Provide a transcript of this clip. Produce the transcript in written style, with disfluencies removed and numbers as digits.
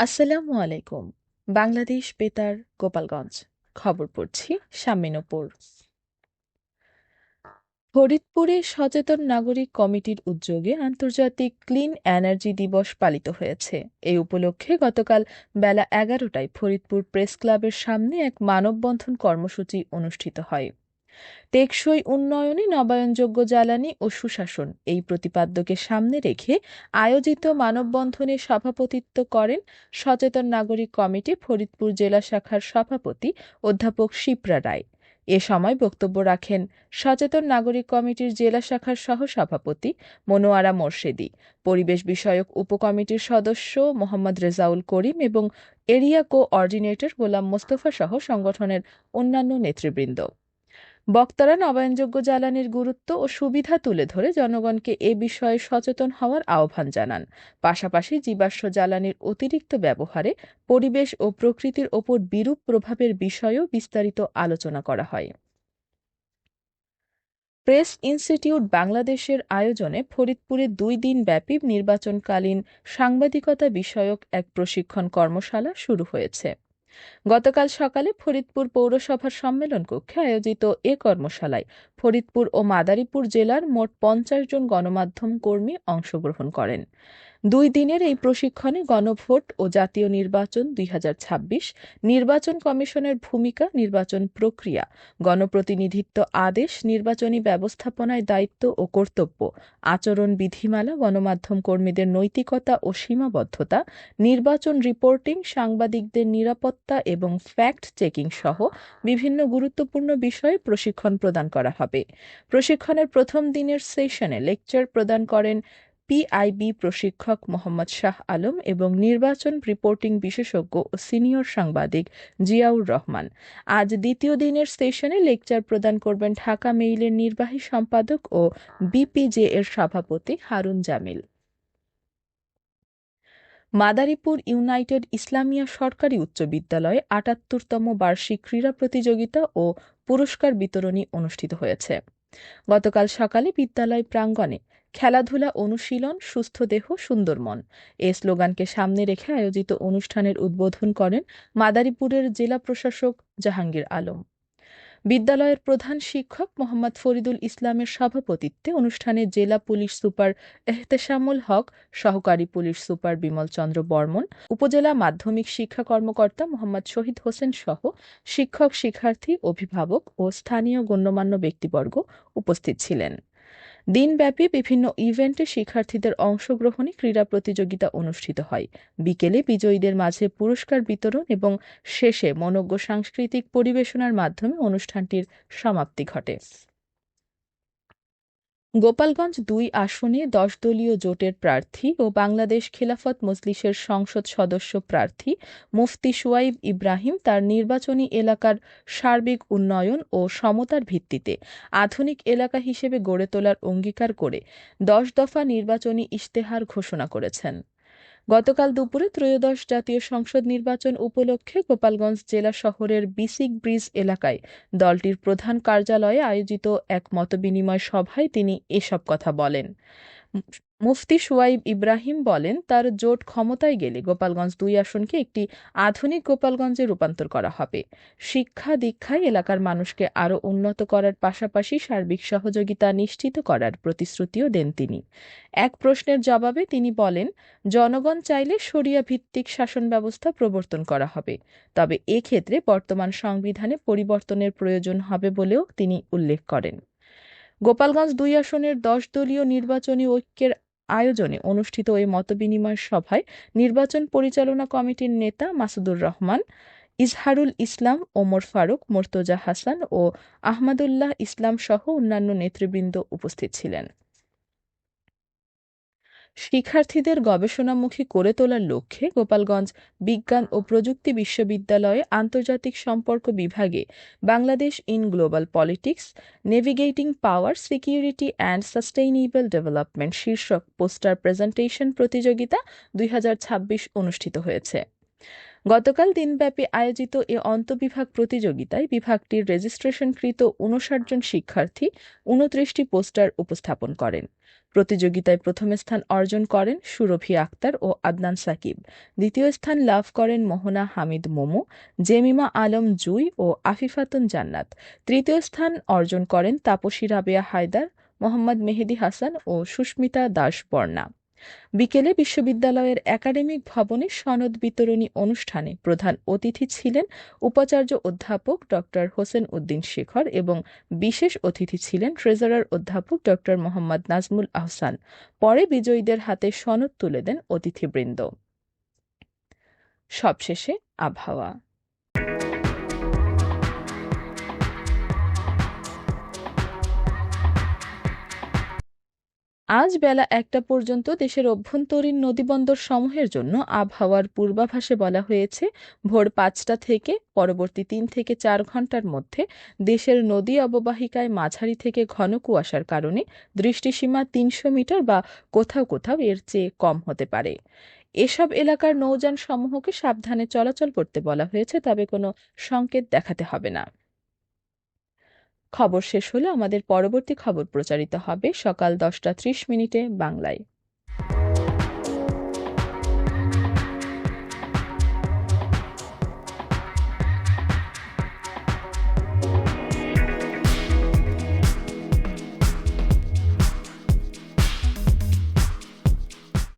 আসসালামু আলাইকুম। বাংলাদেশ বেতার, গোপালগঞ্জ। খবর পড়ছি শাম্মী নূপুর। ফরিদপুরে সচেতন নাগরিক কমিটির উদ্যোগে আন্তর্জাতিক ক্লিন এনার্জি দিবস পালিত হয়েছে। এই উপলক্ষে গতকাল বেলা ১১টায় ফরিদপুর প্রেস ক্লাবের সামনে এক মানববন্ধন কর্মসূচি অনুষ্ঠিত হয়। টেকসই উন্নয়নে নবায়নযোগ্য জ্বালানি ও সুশাসন এই প্রতিপাদ্যকে সামনে রেখে আয়োজিত মানববন্ধনে সভাপতিত্ব করেন সচেতন নাগরিক কমিটি ফরিদপুর জেলা শাখার সভাপতি অধ্যাপক শিপ্রা রায়। এ সময় বক্তব্য রাখেন সচেতন নাগরিক কমিটির জেলা শাখার সহসভাপতি মনোয়ারা মোর্শেদি, পরিবেশ বিষয়ক উপকমিটির সদস্য মোহাম্মদ রেজাউল করিম এবং এরিয়া কোঅর্ডিনেটর গোলাম মোস্তফা সহ সংগঠনের অন্যান্য নেতৃবৃন্দ। বক্তারা নবায়নযোগ্য জ্বালানির গুরুত্ব ও সুবিধা তুলে ধরে জনগণকে এ বিষয়ে সচেতন হওয়ার আহ্বান জানান। পাশাপাশি জীবাশ্ম জ্বালানির অতিরিক্ত ব্যবহারে পরিবেশ ও প্রকৃতির ওপর বিরূপ প্রভাবের বিষয়েও বিস্তারিত আলোচনা করা হয়। প্রেস ইনস্টিটিউট বাংলাদেশের আয়োজনে ফরিদপুরে ২ দিন ব্যাপী নির্বাচনকালীন সাংবাদিকতা বিষয়ক এক প্রশিক্ষণ কর্মশালা শুরু হয়েছে। গতকাল সকালে ফরিদপুর পৌরসভার সম্মেলন কক্ষে আয়োজিত এ কর্মশালায় ফরিদপুর ও মাদারীপুর জেলার মোট ৫০ জন গণমাধ্যম কর্মী অংশগ্রহণ করেন। ২ দিনের এই প্রশিক্ষণে গণভোট ও জাতীয় নির্বাচন ২০২৬, নির্বাচন কমিশনের ভূমিকা, নির্বাচন প্রক্রিয়া, গণপ্রতিনিধিত্ব আদেশ, নির্বাচনী ব্যবস্থাপনায় দায়িত্ব ও কর্তব্য, আচরণ বিধিমালা, গণমাধ্যম কর্মীদের নৈতিকতা ও সীমাবদ্ধতা, নির্বাচন রিপোর্টিং, সাংবাদিকদের নিরাপত্তা এবং ফ্যাক্ট চেকিং সহ বিভিন্ন গুরুত্বপূর্ণ বিষয়ে প্রশিক্ষণ প্রদান করা হবে। প্রশিক্ষণের প্রথম দিনের সেশনে লেকচার প্রদান করেন পিআইবি প্রশিক্ষক মোহাম্মদ শাহ আলম এবং নির্বাচন রিপোর্টিং বিশেষজ্ঞ ও সিনিয়র সাংবাদিক জিয়াউর রহমান। আজ দ্বিতীয় দিনের সেশনে লেকচার প্রদান করবেন ঢাকা মেইলের নির্বাহী সম্পাদক ও বিপিজে এর সভাপতি হারুন জামিল। মাদারীপুর ইউনাইটেড ইসলামিয়া সরকারি উচ্চ বিদ্যালয়ে ৭৮তম বার্ষিক ক্রীড়া প্রতিযোগিতা ও পুরস্কার বিতরণী অনুষ্ঠিত হয়েছে। গতকাল সকালে বিদ্যালয় প্রাঙ্গণে খেলাধুলা অনুশীলন, সুস্থ দেহ সুন্দর মন এ স্লোগানকে সামনে রেখে আয়োজিত অনুষ্ঠানের উদ্বোধন করেন মাদারীপুরের জেলা প্রশাসক জাহাঙ্গীর আলম। বিদ্যালয়ের প্রধান শিক্ষক মোহাম্মদ ফরিদুল ইসলামের সভাপতিত্বে অনুষ্ঠানে জেলা পুলিশ সুপার এহতেশামুল হক, সহকারী পুলিশ সুপার বিমল চন্দ্র বর্মন, উপজেলা মাধ্যমিক শিক্ষা কর্মকর্তা মোহাম্মদ শহীদ হোসেন সহ শিক্ষক, শিক্ষার্থী, অভিভাবক ও স্থানীয় গণ্যমান্য ব্যক্তিবর্গ উপস্থিত ছিলেন। দিনব্যাপী বিভিন্ন ইভেন্টে শিক্ষার্থীদের অংশগ্রহণে ক্রীড়া প্রতিযোগিতা অনুষ্ঠিত হয়। বিকেলে বিজয়ীদের মাঝে পুরস্কার বিতরণ এবং শেষে মনোজ্ঞ সাংস্কৃতিক পরিবেশনার মাধ্যমে অনুষ্ঠানটির সমাপ্তি ঘটে। গোপালগঞ্জ-২ আসনে ১০ দলীয় জোটের প্রার্থী ও বাংলাদেশ খেলাফত মজলিসের সংসদ সদস্য প্রার্থী মুফতি সুয়াইব ইব্রাহিম তার নির্বাচনী এলাকার সার্বিক উন্নয়ন ও সমতার ভিত্তিতে আধুনিক এলাকা হিসেবে গড়ে তোলার অঙ্গীকার করে ১০ দফা নির্বাচনী ইশতেহার ঘোষণা করেছেন। গতকাল দুপুরে ত্রয়োদশ জাতীয় সংসদ নির্বাচন উপলক্ষে গোপালগঞ্জ জেলা শহরের বিসিক ব্রিজ এলাকায় দলটির প্রধান কার্যালয়ে আয়োজিত এক মতবিনিময় সভায় তিনি এসব কথা বলেন। মুফতি সুয়াইব ইব্রাহিম বলেন, তার জোট ক্ষমতায় গেলে গোপালগঞ্জ-২ আসনকে একটি আধুনিক গোপালগঞ্জে রূপান্তর করা হবে। শিক্ষা দীক্ষায় এলাকার মানুষকে আরও উন্নত করার পাশাপাশি সার্বিক সহযোগিতা নিশ্চিত করার প্রতিশ্রুতিও দেন তিনি। এক প্রশ্নের জবাবে তিনি বলেন, জনগণ চাইলে শরিয়া ভিত্তিক শাসন ব্যবস্থা প্রবর্তন করা হবে, তবে এক্ষেত্রে বর্তমান সংবিধানে পরিবর্তনের প্রয়োজন হবে বলেও তিনি উল্লেখ করেন। গোপালগঞ্জ-২ আসনের ১০ দলীয় নির্বাচনী ঐক্যের আয়োজনে অনুষ্ঠিত ওই মতবিনিময় সভায় নির্বাচন পরিচালনা কমিটির নেতা মাসুদুর রহমান, ইজহারুল ইসলাম, ওমর ফারুক, মোর্তজা হাসান ও আহমদুল্লাহ ইসলাম সহ অন্যান্য নেতৃবৃন্দ উপস্থিত ছিলেন। শিক্ষার্থীদের গবেষণামুখী করে তোলার লক্ষ্যে গোপালগঞ্জ বিজ্ঞান ও প্রযুক্তি বিশ্ববিদ্যালয়ে আন্তর্জাতিক সম্পর্ক বিভাগে Bangladesh in global politics, navigating power, security and sustainable development শীর্ষক পোস্টার প্রেজেন্টেশন প্রতিযোগিতা ২০২৬ অনুষ্ঠিত হয়েছে। গতকাল দিনব্যাপী আয়োজিত এ অন্তঃবিভাগ প্রতিযোগিতায় বিভাগটির রেজিস্ট্রেশনকৃত ৫৯ জন শিক্ষার্থী ২৯টি পোস্টার উপস্থাপন করেন। প্রতিযোগিতায় প্রথম স্থান অর্জন করেন সুরভি আক্তার ও আদনান সাকিব, দ্বিতীয় স্থান লাভ করেন মোহনা হামিদ মোমো, জেমিমা আলম জুই ও আফিফাতুন জান্নাত, তৃতীয় স্থান অর্জন করেন তাপসী রাবেয়া হায়দার, মোহাম্মদ মেহেদী হাসান ও সুস্মিতা দাস বর্ণা। বিকেলে বিশ্ববিদ্যালয়ের একাডেমিক ভবনে সনদ বিতরণী অনুষ্ঠানে প্রধান অতিথি ছিলেন উপাচার্য অধ্যাপক ডক্টর হোসেন উদ্দিন শেখর এবং বিশেষ অতিথি ছিলেন ট্রেজারার অধ্যাপক ডক্টর মোহাম্মদ নাজমুল আহসান। পরে বিজয়ীদের হাতে সনদ তুলে দেন অতিথিবৃন্দ। সবশেষে আবহাওয়া। আজ বেলা ১টা পর্যন্ত দেশের অভ্যন্তরীণ নদীবন্দর সমূহের জন্য আবহাওয়ার পূর্বাভাসে বলা হয়েছে, ভোর ৫টা থেকে পরবর্তী ৩ থেকে ৪ ঘণ্টার মধ্যে দেশের নদী অববাহিকায় মাঝারি থেকে ঘন কুয়াশার কারণে দৃষ্টিসীমা ৩০০ মিটার বা কোথাও কোথাও এর চেয়ে কম হতে পারে। এসব এলাকার নৌযান সমূহকে সাবধানে চলাচল করতে বলা হয়েছে, তবে কোনো সংকেত দেখাতে হবে না। খবর শেষ হলে আমাদের পরবর্তী খবর প্রচারিত হবে সকাল ১০টা ৩০ মিনিটে বাংলায়।